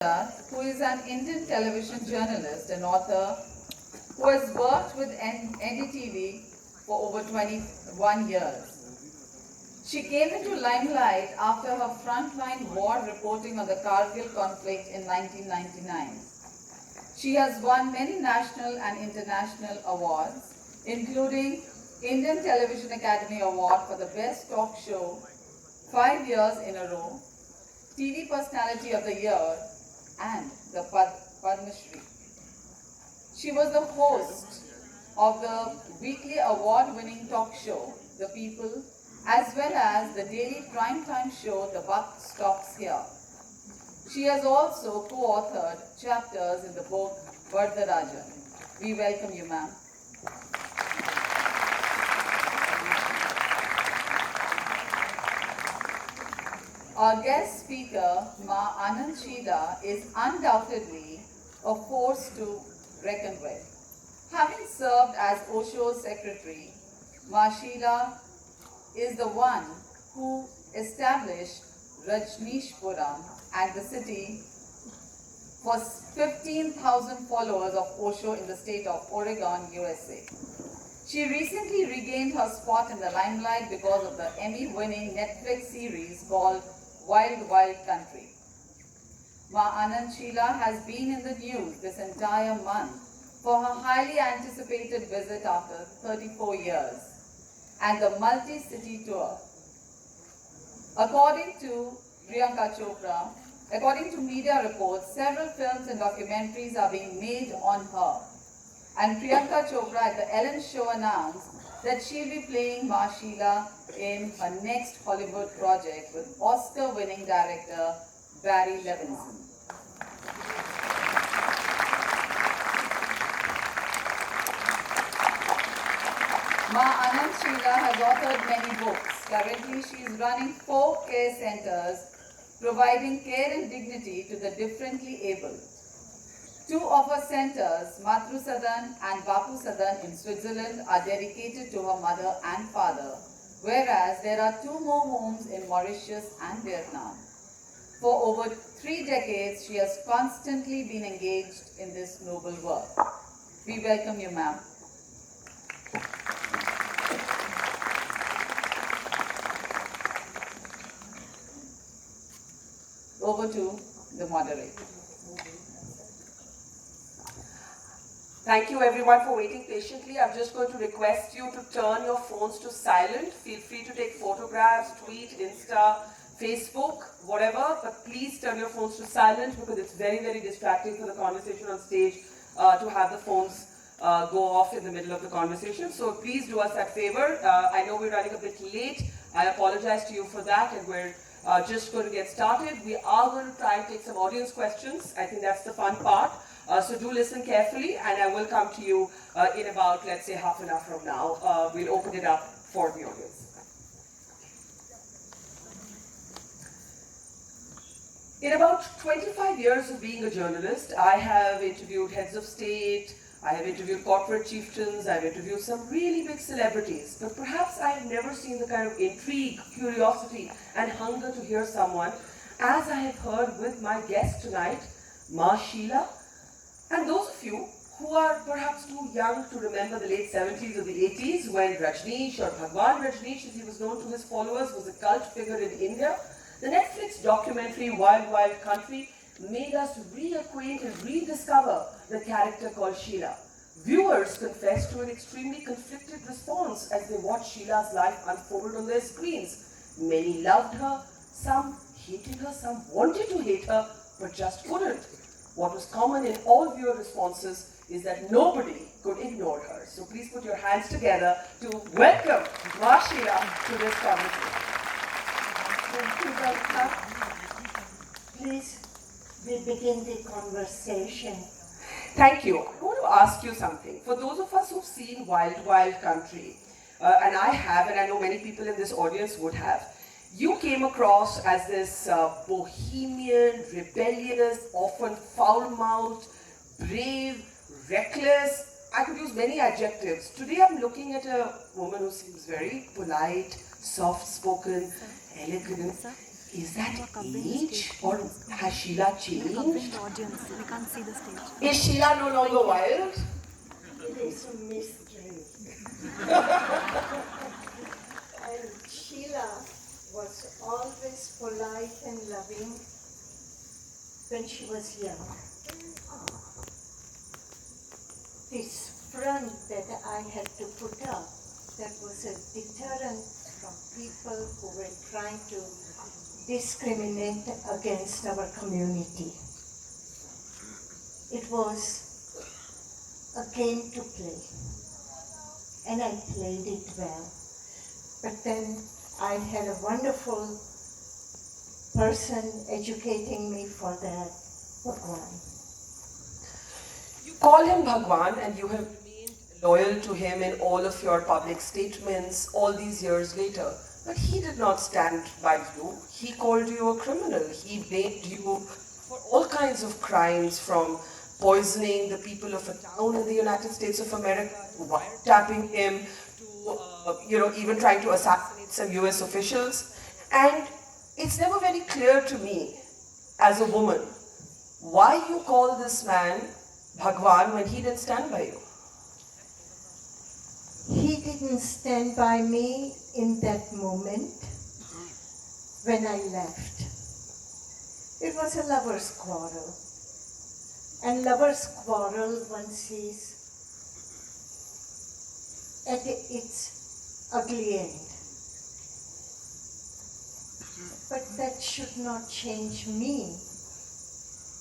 Who is an Indian television journalist and author who has worked with NDTV for over 21 years. She came into limelight after her frontline war reporting on the Kargil conflict in 1999. She has won many national and international awards, including Indian Television Academy Award for the Best Talk Show 5 years in a row, TV Personality of the Year, and the Padma Shri. She was the host of the weekly award-winning talk show, The People, as well as the daily primetime show, The Buck Stops Here. She has also co-authored chapters in the book Vardarajan. We welcome you, ma'am. Our guest speaker, Ma Anand Sheela, is undoubtedly a force to reckon with. Having served as Osho's secretary, Ma Sheela is the one who established Rajneeshpuram and the city for 15,000 followers of Osho in the state of Oregon, USA. She recently regained her spot in the limelight because of the Emmy-winning Netflix series called Wild Wild Country. Ma Anand Sheela has been in the news this entire month for her highly anticipated visit after 34 years and the multi-city tour. According to media reports, several films and documentaries are being made on her. And Priyanka Chopra at the Ellen Show announced that she'll be playing Ma Sheela in her next Hollywood project with Oscar-winning director Barry Levinson. Ma Anand Sheela has authored many books. Currently, she is running 4 care centers, providing care and dignity to the differently abled. 2 of her centers, Matru Sadan and Bapu Sadan in Switzerland, are dedicated to her mother and father, whereas there are 2 more homes in Mauritius and Vietnam. For over 3 decades, she has constantly been engaged in this noble work. We welcome you, ma'am. Over to the moderator. Thank you everyone for waiting patiently. I'm just going to request you to turn your phones to silent. Feel free to take photographs, tweet, Insta, Facebook, whatever, but please turn your phones to silent because it's very, very distracting for the conversation on stage to have the phones go off in the middle of the conversation. So please do us that favor. I know we're running a bit late. I apologize to you for that, and we're just going to get started. We are going to try and take some audience questions. I think that's the fun part. So do listen carefully, and I will come to you in about, let's say, half an hour from now. We'll open it up for the audience. In about 25 years of being a journalist, I have interviewed heads of state, I have interviewed corporate chieftains, I've interviewed some really big celebrities, but perhaps I have never seen the kind of intrigue, curiosity, and hunger to hear someone, as I have heard with my guest tonight, Ma Sheela. And those of you who are perhaps too young to remember the late 70s or the 80s when Rajneesh, or Bhagwan Rajneesh as he was known to his followers, was a cult figure in India, the Netflix documentary Wild Wild Country made us reacquaint and rediscover the character called Sheela. Viewers confessed to an extremely conflicted response as they watched Sheela's life unfold on their screens. Many loved her, some hated her, some wanted to hate her, but just couldn't. What was common in all viewer responses is that nobody could ignore her. So please put your hands together to welcome Ma Sheela to this conversation. Thank you, Dr. Please, we begin the conversation. Thank you. I want to ask you something. For those of us who've seen Wild Wild Country, and I have, and I know many people in this audience would have, you came across as this bohemian, rebellious, often foul-mouthed, brave, reckless. I could use many adjectives. Today I'm looking at a woman who seems very polite, soft-spoken, elegant. Is that age or has Sheila changed? Audience, we can't see the stage. Is Sheila no longer wild? It is a mystery. And Sheila was always polite and loving when she was young. This front that I had to put up, that was a deterrent from people who were trying to discriminate against our community. It was a game to play, and I played it well. But then I had a wonderful person educating me for that, Bhagwan. You call him Bhagwan and you have remained loyal to him in all of your public statements all these years later. But he did not stand by you. He called you a criminal. He blamed you for all kinds of crimes, from poisoning the people of a town in the United States of America, to wiretapping him, to even trying to assassinate some US officials. And it's never very clear to me, as a woman, why you call this man Bhagwan when he didn't stand by you. He didn't stand by me in that moment when I left. It was a lover's quarrel. And lover's quarrel, one sees at its ugly end. But that should not change me.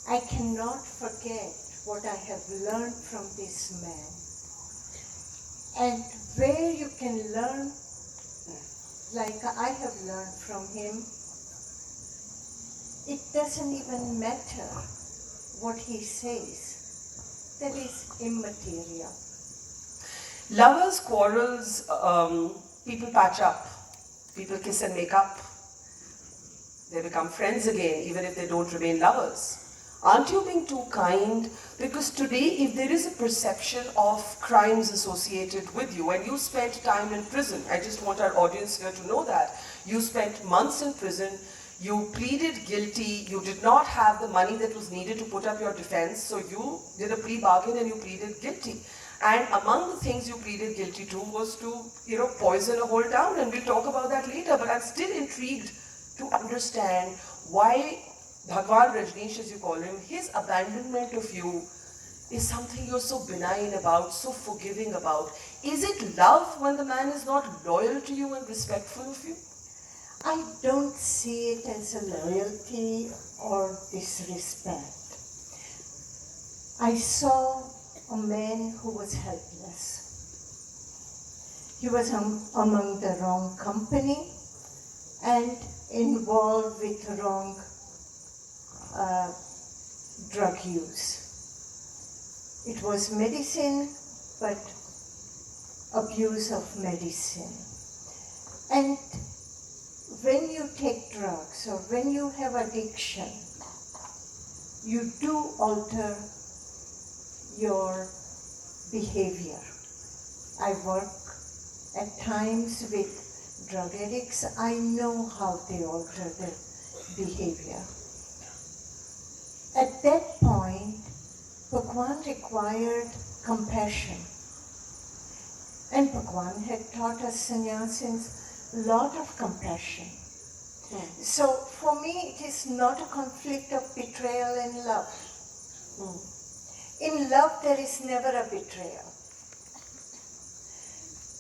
I cannot forget what I have learned from this man. And where you can learn, like I have learned from him, it doesn't even matter what he says. That is immaterial. Lovers' quarrels, people patch up, people kiss and make up. They become friends again, even if they don't remain lovers. Aren't you being too kind? Because today, if there is a perception of crimes associated with you, and you spent time in prison, I just want our audience here to know that. You spent months in prison, you pleaded guilty, you did not have the money that was needed to put up your defense, so you did a plea bargain and you pleaded guilty. And among the things you pleaded guilty to was to, poison a whole town, and we'll talk about that later, but I'm still intrigued to understand why Bhagwan Rajneesh, as you call him, his abandonment of you is something you're so benign about, so forgiving about. Is it love when the man is not loyal to you and respectful of you? I don't see it as a loyalty or disrespect. I saw a man who was helpless. He was among the wrong company and involved with wrong drug use. It was medicine, but abuse of medicine. And when you take drugs or when you have addiction, you do alter your behavior. I work at times with drug addicts. I know how they alter their behavior. At that point, Bhagwan required compassion. And Bhagwan had taught us sannyasins a lot of compassion. So for me, it is not a conflict of betrayal and love. In love, there is never a betrayal.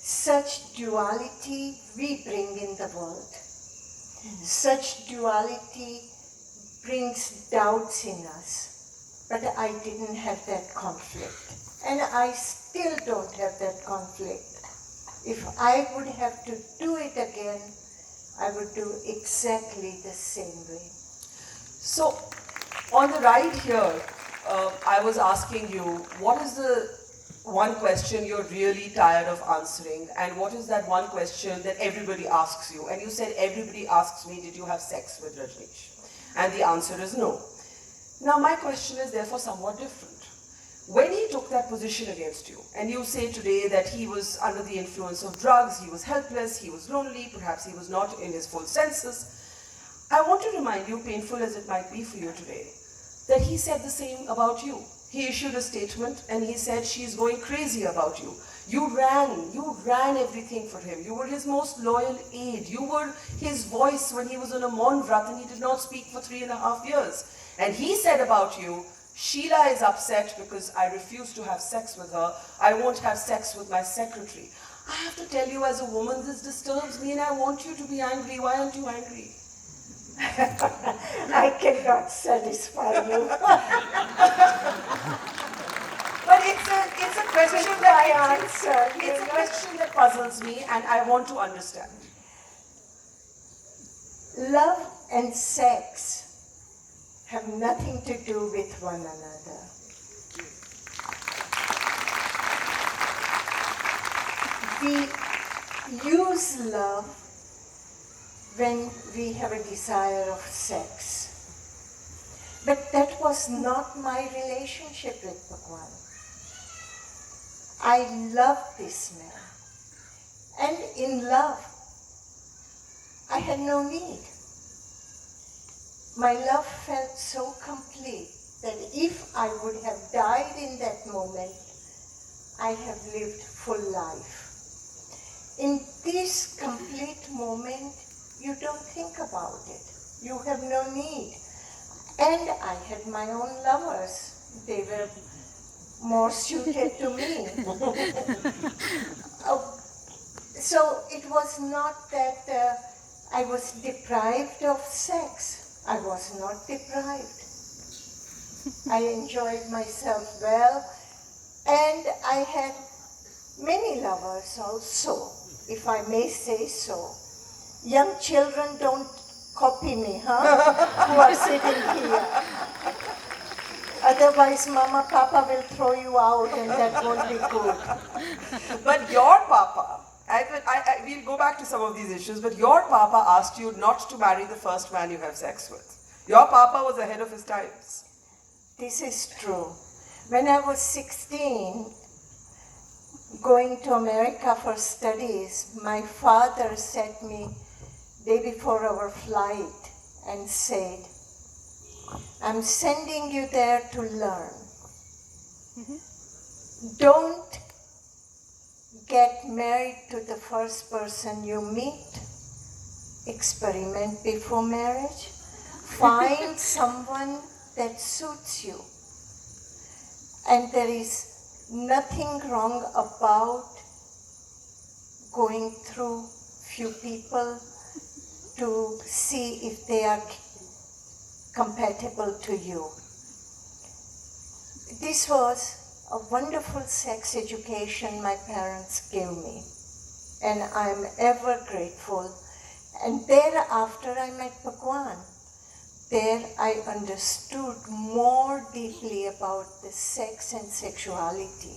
Such duality we bring in the world. Such duality brings doubts in us. But I didn't have that conflict. And I still don't have that conflict. If I would have to do it again, I would do exactly the same way. So, on the right here, I was asking you, what is the one question you're really tired of answering? And what is that one question that everybody asks you? And you said, everybody asks me, did you have sex with Rajneesh? And the answer is no. Now, my question is therefore somewhat different. When he took that position against you, and you say today that he was under the influence of drugs, he was helpless, he was lonely, perhaps he was not in his full senses, I want to remind you, painful as it might be for you today, that he said the same about you. He issued a statement and he said she's going crazy about you. You ran everything for him. You were his most loyal aide. You were his voice when he was on a Maun Vrat and he did not speak for 3.5 years. And he said about you, Sheila is upset because I refuse to have sex with her. I won't have sex with my secretary. I have to tell you, as a woman, this disturbs me and I want you to be angry. Why aren't you angry? I cannot satisfy you. But it's a question My that answer, it's a question that puzzles me and I want to understand. Love and sex have nothing to do with one another. We use love when we have a desire of sex. But that was not my relationship with Bhagwan. I loved this man. And in love, I had no need. My love felt so complete that if I would have died in that moment, I have lived full life. In this complete moment, you don't think about it. You have no need. And I had my own lovers. They were more suited to me. So it was not that I was deprived of sex. I was not deprived. I enjoyed myself well, and I had many lovers also, if I may say so. Young children don't copy me, huh? Who are sitting here. Otherwise, Mama, Papa will throw you out and that won't be good. But your Papa, we'll go back to some of these issues, but your Papa asked you not to marry the first man you have sex with. Your Papa was ahead of his times. This is true. When I was 16, going to America for studies, my father sent me day before our flight and said, I'm sending you there to learn. Don't get married to the first person you meet. Experiment before marriage. Find someone that suits you. And there is nothing wrong about going through few people to see if they are compatible to you. This was a wonderful sex education my parents gave me, and I'm ever grateful. And thereafter I met Bhagwan. There I understood more deeply about the sex and sexuality.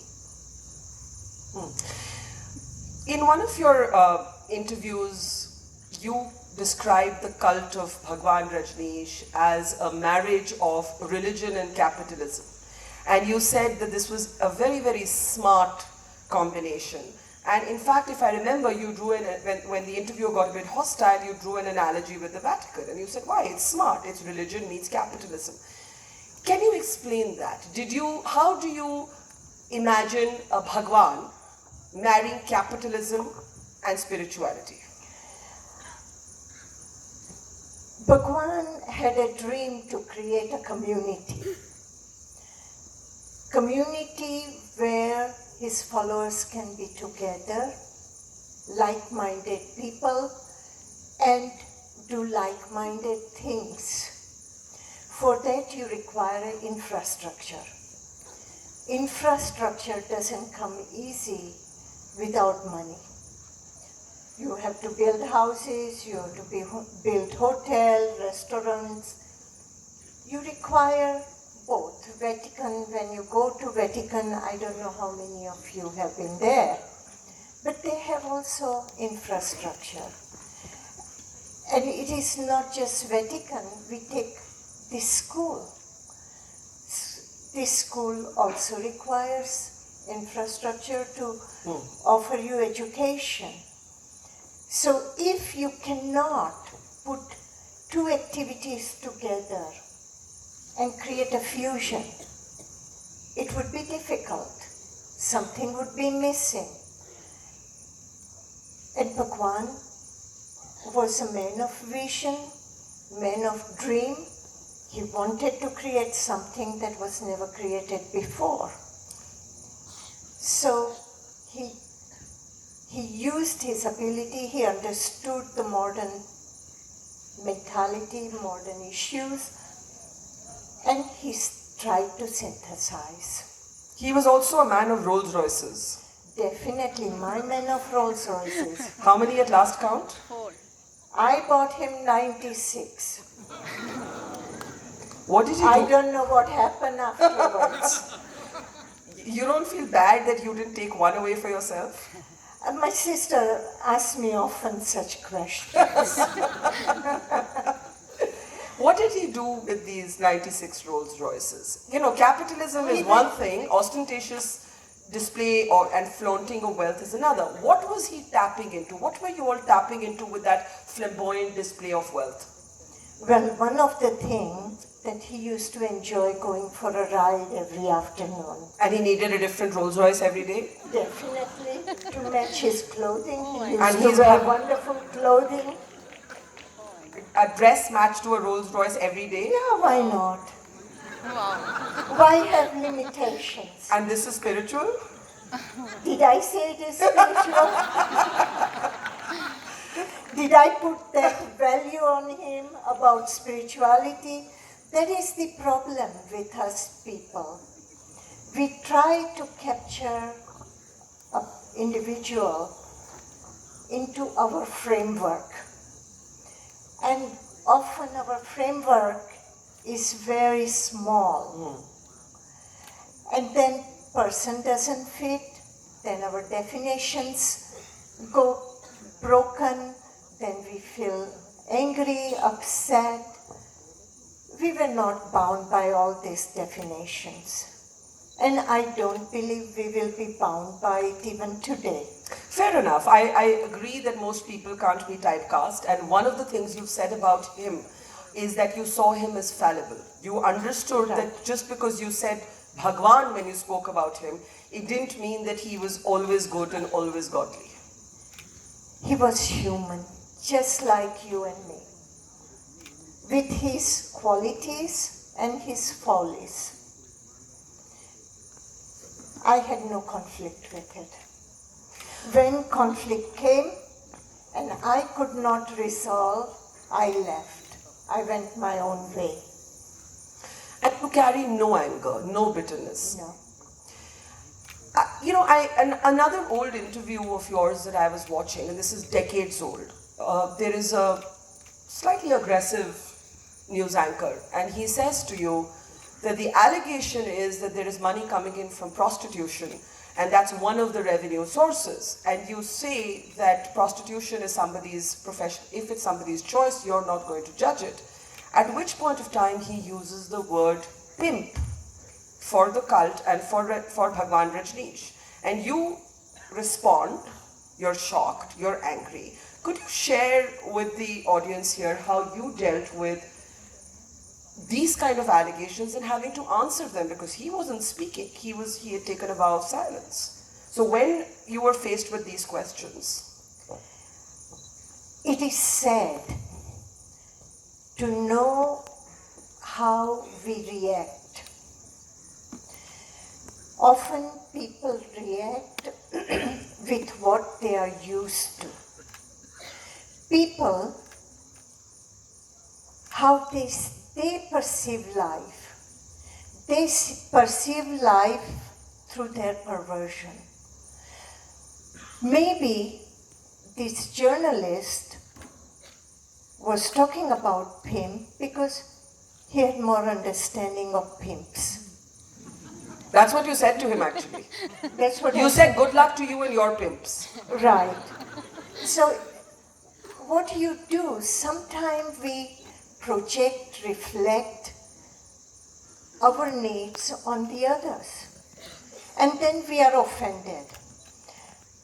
In one of your interviews, you described the cult of Bhagwan Rajneesh as a marriage of religion and capitalism. And you said that this was a very, very smart combination. And in fact, if I remember, you drew in, when the interview got a bit hostile, you drew an analogy with the Vatican. And you said, why? It's smart. It's religion meets capitalism. Can you explain that? How do you imagine a Bhagwan marrying capitalism and spirituality? Bhagwan had a dream to create a community. Community where his followers can be together, like-minded people, and do like-minded things. For that you require infrastructure. Infrastructure doesn't come easy without money. You have to build houses, you have to build hotels, restaurants. You require both. Vatican, when you go to Vatican, I don't know how many of you have been there, but they have also infrastructure. And it is not just Vatican, we take this school. This school also requires infrastructure to offer you education. So if you cannot put two activities together and create a fusion, it would be difficult. Something would be missing. And Bhagwan was a man of vision, man of dream. He wanted to create something that was never created before. So he used his ability, he understood the modern mentality, modern issues, and he tried to synthesize. He was also a man of Rolls Royces. Definitely my man of Rolls Royces. How many at last count? 4. I bought him 96. What did you do? I don't know what happened afterwards. You don't feel bad that you didn't take one away for yourself? My sister asks me often such questions. What did he do with these 96 Rolls Royces? You know, capitalism is one thing, ostentatious display and flaunting of wealth is another. What was he tapping into? What were you all tapping into with that flamboyant display of wealth? Well, one of the things that he used to enjoy going for a ride every afternoon. And he needed a different Rolls Royce every day? Definitely, to match his clothing. He And used he's to wear got- wonderful clothing. A dress matched to a Rolls Royce every day? Yeah, why not? Why have limitations? And this is spiritual? Did I say it is spiritual? Did I put that value on him about spirituality? That is the problem with us people. We try to capture an individual into our framework. And often our framework is very small. And then person doesn't fit, then our definitions go broken, then we feel angry, upset. We were not bound by all these definitions. And I don't believe we will be bound by it even today. Fair enough. I agree that most people can't be typecast, and one of the things you've said about him is that you saw him as fallible. You understood that just because you said Bhagwan when you spoke about him, it didn't mean that he was always good and always godly. He was human, just like you and me, with his qualities and his follies. I had no conflict with it. When conflict came and I could not resolve, I left. I went my own way. And you carry no anger, no bitterness. No. Another old interview of yours that I was watching, and this is decades old, there is a slightly aggressive news anchor, and he says to you that the allegation is that there is money coming in from prostitution, and that's one of the revenue sources. And you say that prostitution is somebody's profession. If it's somebody's choice, you're not going to judge it. At which point of time he uses the word pimp for the cult and for Bhagwan Rajneesh. And you respond, you're shocked, you're angry. Could you share with the audience here how you dealt with these kind of allegations and having to answer them, because he wasn't speaking, he had taken a vow of silence. So when you were faced with these questions, It is sad to know how we react. Often people react with what they are used to. People, how they perceive life. They perceive life through their perversion. Maybe this journalist was talking about pimp because he had more understanding of pimps. that's what you said to him actually. That's what You I said good luck to you and your pimps. Right. So what you do, sometimes we project, reflect our needs on the others. And then we are offended.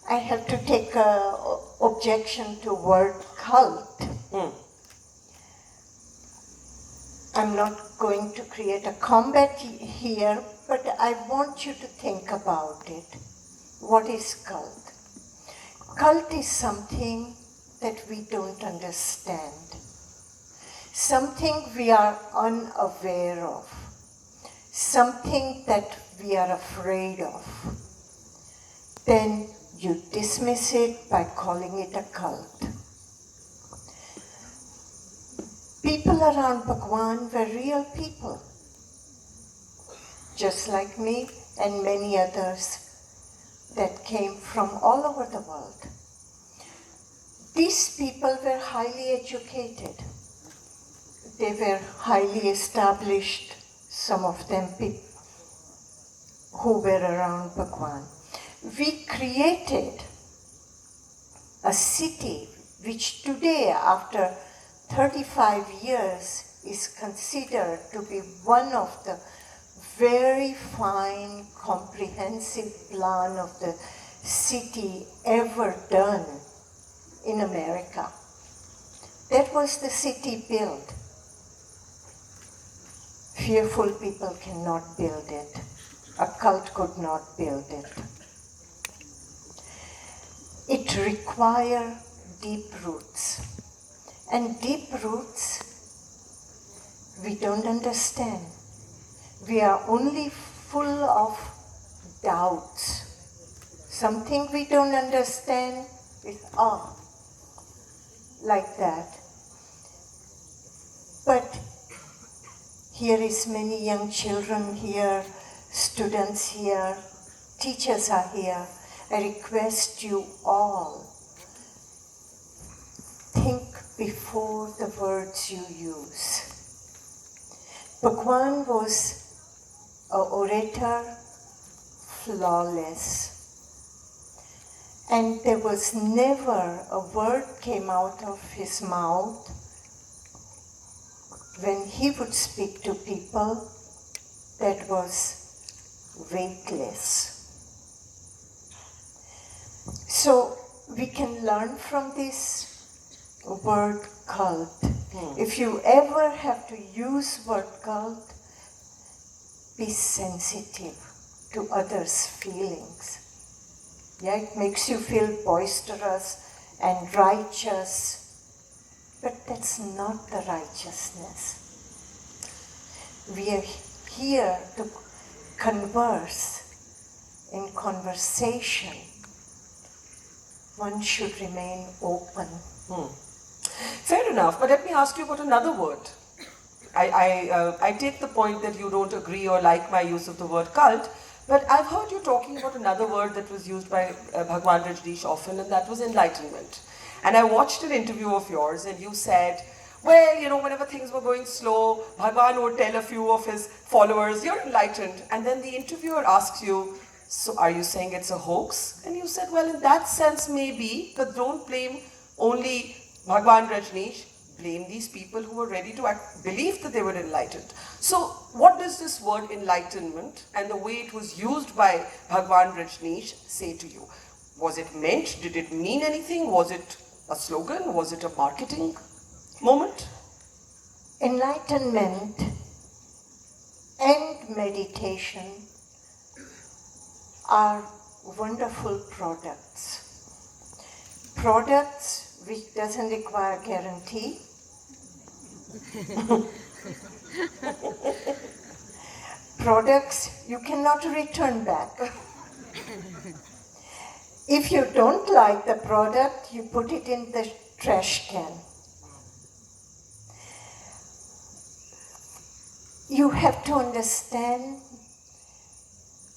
I have to take an objection to word cult. I'm not going to create a combat here, but I want you to think about it. What is cult? Cult is something that we don't understand, something we are unaware of, something that we are afraid of. Then you dismiss it by calling it a cult. People around Bhagwan were real people, just like me and many others that came from all over the world. These people were highly educated. They were highly established, some of them who were around Bhagwan. We created a city which today, after 35 years, is considered to be one of the very fine, comprehensive plan of the city ever done in America. That was the city built. Fearful people cannot build it. A cult could not build it. It requires deep roots. And deep roots, we don't understand. We are only full of doubts. Something we don't understand is, like that. But here is many young children here, students here, teachers are here. I request you all, think before the words you use. Bhagwan was an orator, flawless. And there was never a word came out of his mouth when he would speak to people that was weightless. So we can learn from this word cult. If you ever have to use word cult, be sensitive to others' feelings. Yeah, it makes you feel boisterous and righteous, but that's not the righteousness. We are here to converse. In conversation, one should remain open. Fair enough, but let me ask you about another word. I take the point that you don't agree or like my use of the word cult, but I've heard you talking about another word that was used by Bhagwan Rajneesh often, and that was enlightenment. And I watched an interview of yours, and you said, well, whenever things were going slow, Bhagwan would tell a few of his followers, you're enlightened. And then the interviewer asks you, so are you saying it's a hoax? And you said, well, in that sense, maybe, but don't blame only Bhagwan Rajneesh. Blame these people who were ready to believe that they were enlightened. So what does this word enlightenment and the way it was used by Bhagwan Rajneesh say to you? Was it meant? Did it mean anything? Was it a slogan? Was it a marketing moment? Enlightenment and meditation are wonderful products. Products which doesn't require guarantee. Products you cannot return back. If you don't like the product, you put it in the trash can. You have to understand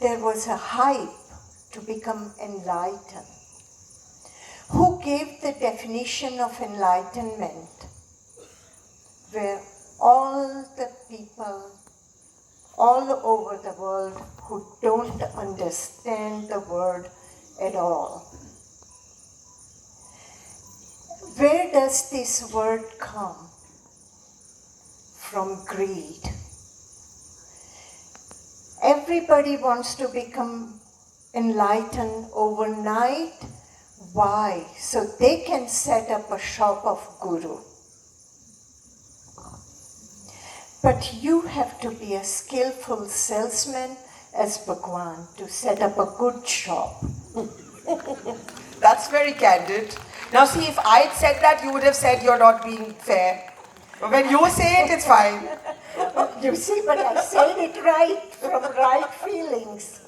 there was a hype to become enlightened. Who gave the definition of enlightenment? Were all the people all over the world who don't understand the word at all. Where does this word come? From greed. Everybody wants to become enlightened overnight. Why? So they can set up a shop of guru. But you have to be a skillful salesman as Bhagwan to set up a good shop. That's very candid. Now see, if I had said that, you would have said you're not being fair. But when you say it, it's fine. You see, but I said it right, from right feelings.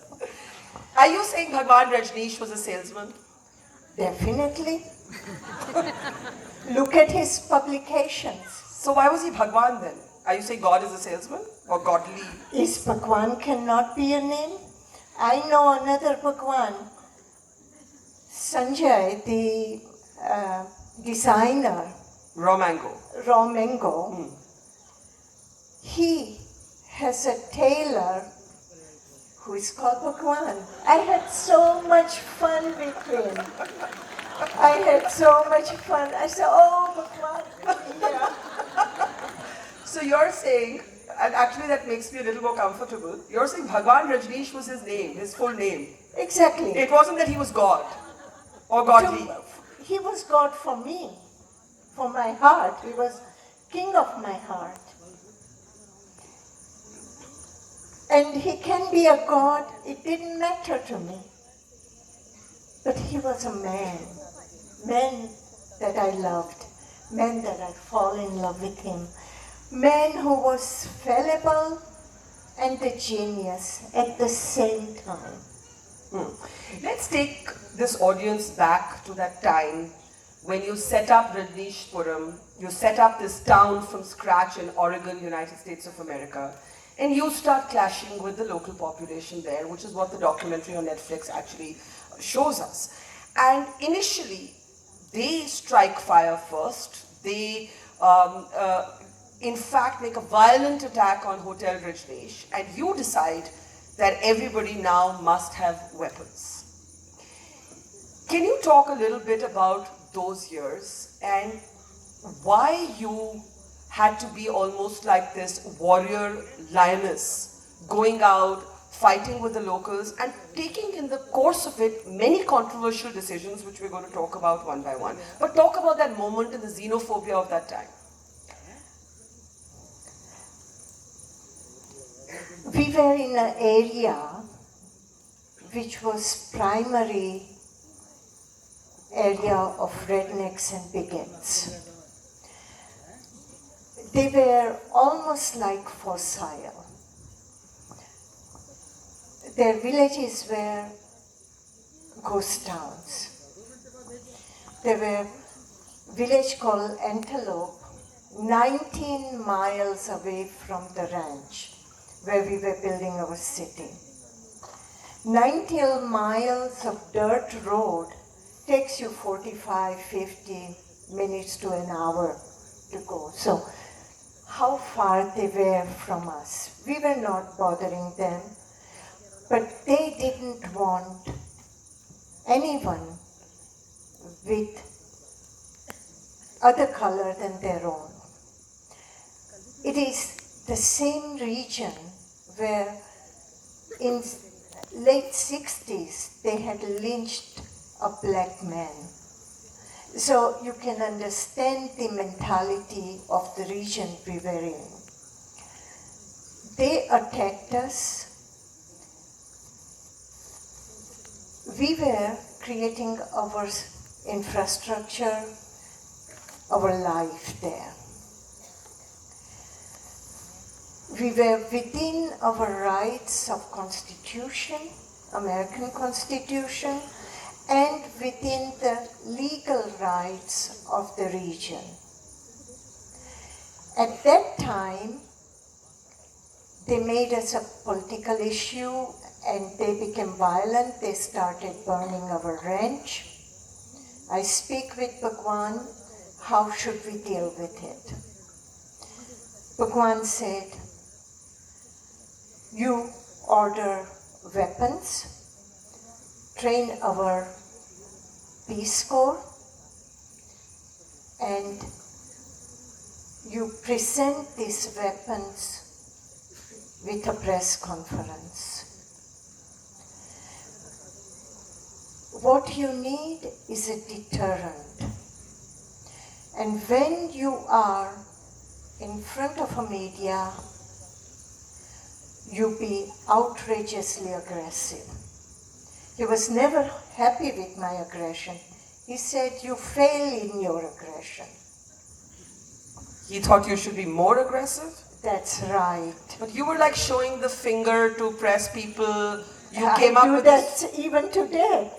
Are you saying Bhagwan Rajneesh was a salesman? Definitely. Look at his publications. So why was he Bhagwan then? Are you saying God is a salesman or godly? Is Bhagwan cannot be a name? I know another Bhagwan, Sanjay, the designer, Raw mango. Raw Mango. He has a tailor who is called Bhagwan. I had so much fun with him. I had so much fun. I said, oh, Bhagwan, yeah. So you're saying, and actually that makes me a little more comfortable, you're saying Bhagwan Rajneesh was his name, his full name. Exactly. It wasn't that he was God or godly. He was God for me, for my heart. He was king of my heart. And he can be a God, it didn't matter to me. But he was a man that I loved, man that I fall in love with him, man who was fallible and a genius at the same time. Let's take this audience back to that time when you set up Rajneeshpuram, you set up this town from scratch in Oregon, United States of America, and you start clashing with the local population there, which is what the documentary on Netflix actually shows us. And initially, they strike fire first. They, in fact, make a violent attack on Hotel Rajneesh, and you decide that everybody now must have weapons. Can you talk a little bit about those years and why you had to be almost like this warrior lioness, going out, fighting with the locals, and taking in the course of it many controversial decisions, which we're going to talk about one by one. But talk about that moment and the xenophobia of that time. We were in an area which was primary area of rednecks and bigots. They were almost like fossil. Their villages were ghost towns. There were a village called Antelope, 19 miles away from the ranch where we were building our city. 19 miles of dirt road takes you 45, 50 minutes to an hour to go. So how far they were from us. We were not bothering them, but they didn't want anyone with other color than their own. It is the same region where in late 60s they had lynched a black man. So you can understand the mentality of the region we were in. They attacked us. We were creating our infrastructure, our life there. We were within our rights of Constitution, American Constitution, and within the legal rights of the region. At that time, they made us a political issue and they became violent. They started burning our ranch. I speak with Bhagwan, how should we deal with it? Bhagwan said, you order weapons, train our Peace Corps, and you present these weapons with a press conference. What you need is a deterrent. And when you are in front of a media, you be outrageously aggressive. He was never happy with my aggression. He said, you fail in your aggression. He thought you should be more aggressive? That's right. But you were like showing the finger to press people. You I came up do with that this. even today.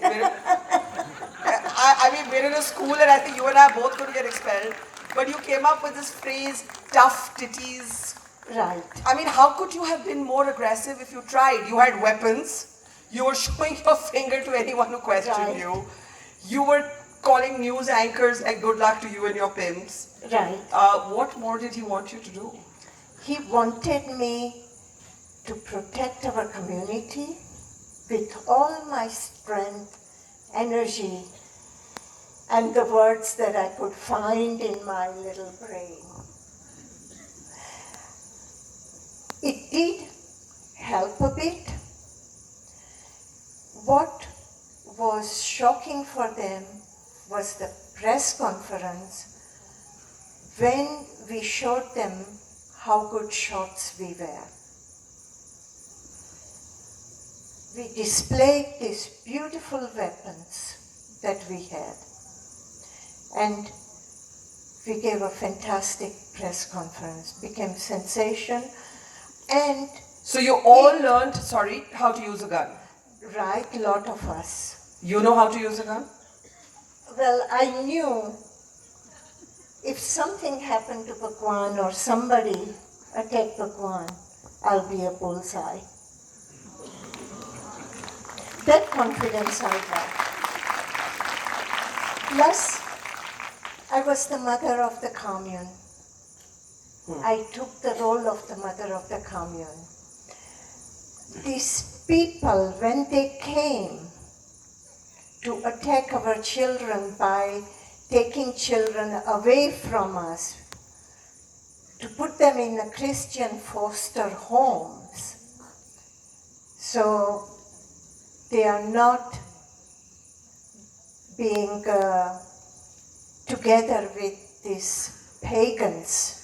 I mean, we're in a school and I think you and I are both going to get expelled. But you came up with this phrase, tough titties. Right. I mean, how could you have been more aggressive if you tried? You had weapons. You were showing your finger to anyone who questioned Right. you. You were calling news anchors like good luck to you and your pimps. Right. What more did he want you to do? He wanted me to protect our community with all my strength, energy, and the words that I could find in my little brain. It did help a bit. What was shocking for them was the press conference when we showed them how good shots we were. We displayed these beautiful weapons that we had. And we gave a fantastic press conference, became sensation, and So you all learned, how to use a gun. right, a lot of us. You know how to use a gun? Well, I knew if something happened to Bhagwan or somebody attacked Bhagwan, I'll be a bullseye. That confidence I got. Plus, I was the mother of the commune. I took the role of the mother of the commune. These people, when they came to attack our children by taking children away from us, to put them in a Christian foster homes, so they are not being together with these pagans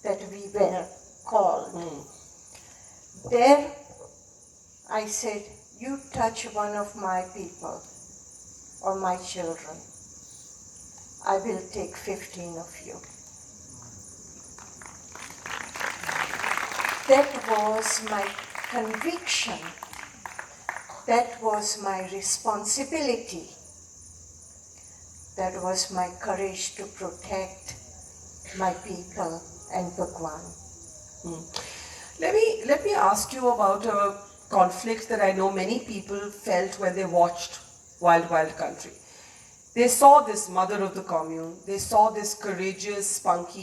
that we were called. There, I said, you touch one of my people or my children, I will take 15 of you. That was my conviction. That was my responsibility. That was my courage to protect my people and Bhagwan. Let me ask you about a conflict that I know many people felt when they watched Wild Wild Country. They saw this mother of the commune, they saw this courageous, spunky